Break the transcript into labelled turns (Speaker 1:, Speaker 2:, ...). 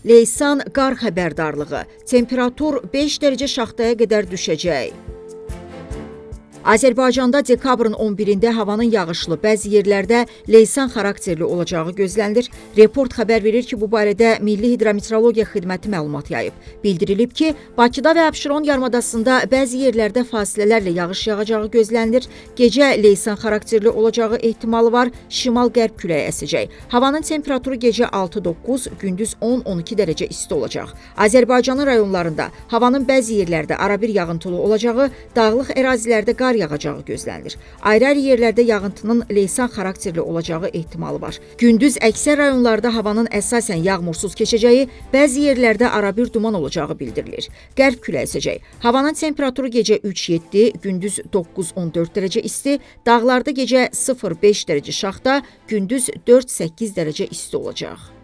Speaker 1: Leysan qar xəbərdarlığı. Temperatur 5 dərəcə şaxtaya qədər düşəcək. Azərbaycanda dekabrın 11-də havanın yağışlı, bəzi yerlərdə leysan xarakterli olacağı gözlənilir. Report xəbər verir ki, bu barədə Milli Hidrometeorologiya Xidməti məlumat yayıb. Bildirilib ki, Bakıda və Abşeron yarımadasında bəzi yerlərdə fasilələrlə yağış yağacağı gözlənilir. Gecə leysan xarakterli olacağı ehtimalı var, şimal-qərb küləyi əsəcək. Havanın temperaturu gecə 6-9, gündüz 10-12 dərəcə isti olacaq. Azərbaycanın rayonlarında havanın bəzi yerlərdə arabir yağıntılı olacağı, dağlıq ərazilərdə qar yağacağı gözlənilir. Ayrı-ayrı yerlərdə yağıntının leysan xarakterli olacağı ehtimalı var. Gündüz əksər rayonlarda havanın əsasən yağmursuz keçəcəyi, bəzi yerlərdə arabir duman olacağı bildirilir. Qərb küləyi əsəcək. Havanın temperaturu gecə 3-7, gündüz 9-14 dərəcə isti, dağlarda gecə 0-5 dərəcə şaxta, gündüz 4-8 dərəcə isti olacaq.